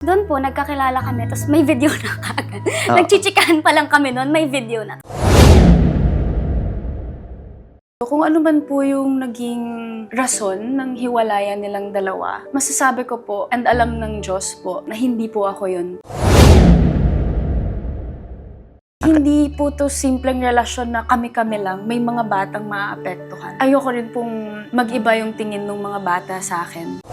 Doon po, nagkakilala kami, tapos may video na kaagad. Oo. Nagchichikahan pa lang kami noon, may video na. Kung ano man po yung naging rason ng hiwalayan nilang dalawa, masasabi ko po, and alam ng Diyos po, na hindi po ako yun. Hindi po to simpleng relasyon na kami-kami lang, may mga batang maaapektuhan. Ayoko rin pong mag-iba yung tingin ng mga bata sa akin.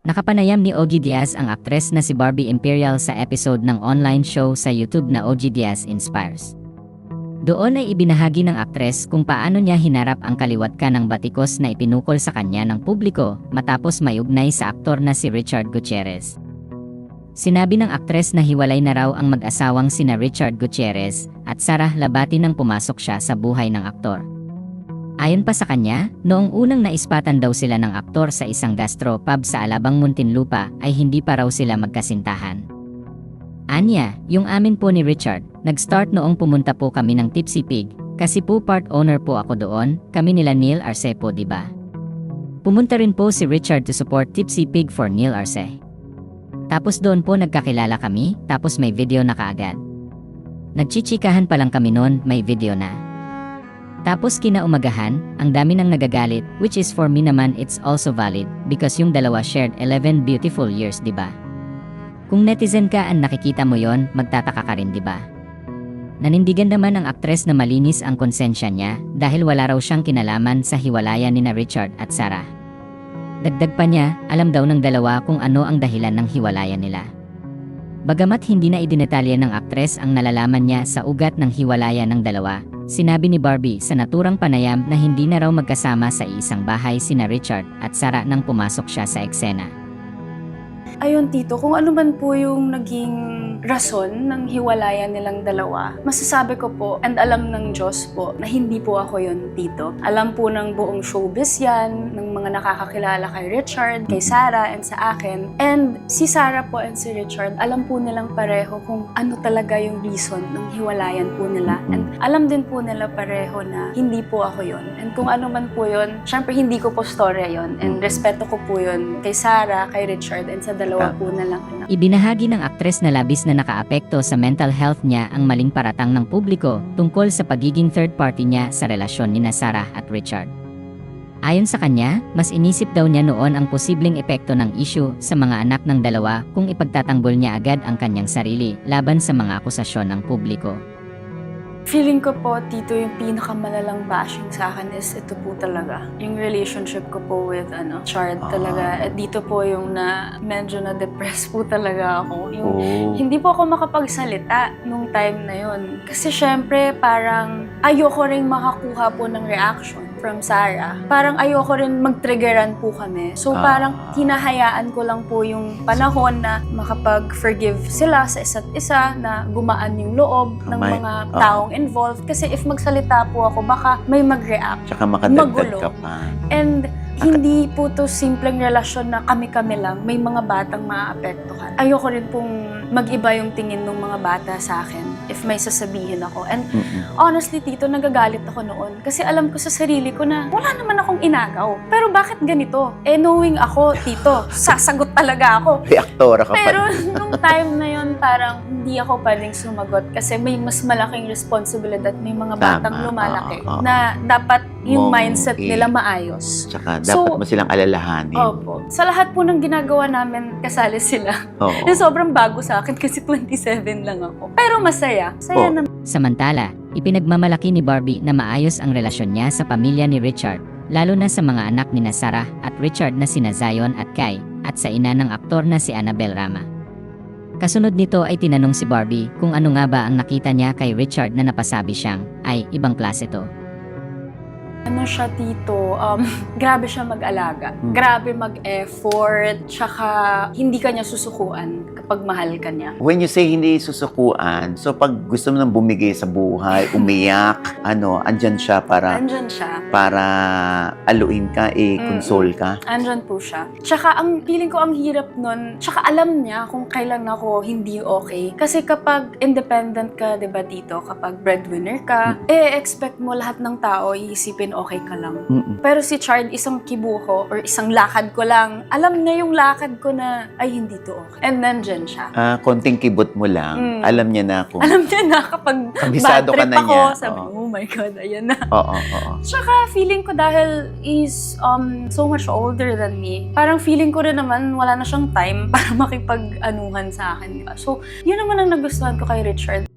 Nakapanayam ni OG Diaz ang aktres na si Barbie Imperial sa episode ng online show sa YouTube na OG Diaz Inspires. Doon ay ibinahagi ng aktres kung paano niya hinarap ang kaliwat kanang batikos na ipinukol sa kanya ng publiko matapos mayugnay sa aktor na si Richard Gutierrez. Sinabi ng aktres na hiwalay na raw ang mag-asawang sina Richard Gutierrez at Sarah Labati nang pumasok siya sa buhay ng aktor. Ayon pa sa kanya, noong unang naispatan daw sila ng aktor sa isang gastro pub sa Alabang, Muntinlupa ay hindi pa raw sila magkasintahan. Anya, yung amin po ni Richard, nag-start noong pumunta po kami ng Tipsy Pig, kasi po part owner po ako doon, kami nila Neil Arce po diba? Pumunta rin po si Richard to support Tipsy Pig for Neil Arce. Tapos doon po nagkakilala kami, tapos may video na kaagad. Nagchichikahan pa lang kami noon, may video na. Tapos kinaumagahan, ang dami nang nagagalit, which is for me naman it's also valid, because yung dalawa shared 11 beautiful years diba? Kung netizen ka ang nakikita mo yon, magtataka ka rin diba? Nanindigan naman ang aktres na malinis ang konsensya niya, dahil wala raw siyang kinalaman sa hiwalayan nina Richard at Sarah. Dagdag pa niya, alam daw ng dalawa kung ano ang dahilan ng hiwalayan nila. Bagamat hindi na idinetalye ng aktres ang nalalaman niya sa ugat ng hiwalayan ng dalawa, sinabi ni Barbie sa naturang panayam na hindi na raw magkasama sa isang bahay sina Richard at Sarah nang pumasok siya sa eksena. Ayun tito, kung ano man po yung naging rason ng hiwalayan nilang dalawa, masasabi ko po, and alam ng Diyos po, na hindi po ako yun tito. Alam po ng buong showbiz yan, ng mga nakakakilala kay Richard, kay Sarah, and sa akin. And si Sarah po and si Richard, alam po nilang pareho kung ano talaga yung reason ng hiwalayan po nila. And alam din po nila pareho na hindi po ako yun. And kung ano man po yun, syempre hindi ko po storya yun. And respeto ko po yun kay Sarah, kay Richard, and sa dalawa po na lang anak. Ibinahagi ng aktres na labis na nakaapekto sa mental health niya ang maling paratang ng publiko tungkol sa pagiging third party niya sa relasyon nina Sarah at Richard. Ayon sa kanya, mas inisip daw niya noon ang posibleng epekto ng issue sa mga anak ng dalawa kung ipagtatanggol niya agad ang kanyang sarili laban sa mga akusasyon ng publiko. Feeling ko po, tito, yung pinakamalalang bashing sa akin is ito po talaga. Yung relationship ko po with Chard talaga. At dito po yung medyo na-depress po talaga ako. Yung hindi po ako makapagsalita nung time na yun. Kasi syempre parang ayoko rin makakuha po ng reaction from Sarah. Parang ayoko rin mag-triggeran po kami. So parang hinahayaan ko lang po yung panahon na makapag-forgive sila sa isa't isa, na gumaan yung loob ng mga taong involved. Kasi if magsalita po ako, baka may mag-react. Tsaka makadagdag magulo. ka pa. And hindi po to simpleng relasyon na kami-kami lang, may mga batang maaapektuhan. Ayoko rin pong mag-iba yung tingin ng mga bata sa akin if may sasabihin ako. And honestly, tito, nagagalit ako noon. Kasi alam ko sa sarili ko na wala naman akong inagaw. Pero bakit ganito? Eh, knowing ako, tito, sasagot talaga ako. Reaktora ka pa. Pero nung time na yun, parang hindi ako pwedeng sumagot kasi may mas malaking responsibilidad, may mga batang lumalaki na dapat yung mindset nila maayos. Tsaka dapat mo silang alalahanin. Opo. Sa lahat po ng ginagawa namin, kasali sila. Oo. Sobrang bago sa akin kasi 27 lang ako. Pero masaya. Saya naman. Samantala, ipinagmamalaki ni Barbie na maayos ang relasyon niya sa pamilya ni Richard, lalo na sa mga anak ni Sarah at Richard na sina Zion at Kai, at sa ina ng aktor na si Annabel Rama. Kasunod nito ay tinanong si Barbie kung ano nga ba ang nakita niya kay Richard na napasabi siyang, ay, ibang klase to. Ano siya, tito, grabe siya mag-alaga. Grabe mag-effort, tsaka hindi ka niya susukuan kapag mahal ka niya. When you say hindi susukuan, so pag gusto mo nang bumigay sa buhay, umiyak, andyan siya para Andyan siya. aluin ka, console ka. Andyan po siya. Tsaka ang feeling ko ang hirap nun, tsaka alam niya kung kailan ako hindi okay. Kasi kapag independent ka, diba dito, kapag breadwinner ka, expect mo lahat ng tao iisipin okay ka lang. Pero si Chard, isang kibuho or isang lakad ko lang, alam niya yung lakad ko na, ay hindi to okay. And then dyan siya. Konting kibot mo lang, alam niya na kung... Alam niya na kapag Kabisado bad ka trip na ako, niya. sabi, Oo. oh my God, ayan na. Oo. Tsaka feeling ko dahil is so much older than me, parang feeling ko rin naman wala na siyang time para makipag-anuhan sa akin. Diba? So, yun naman ang nagustuhan ko kay Richard.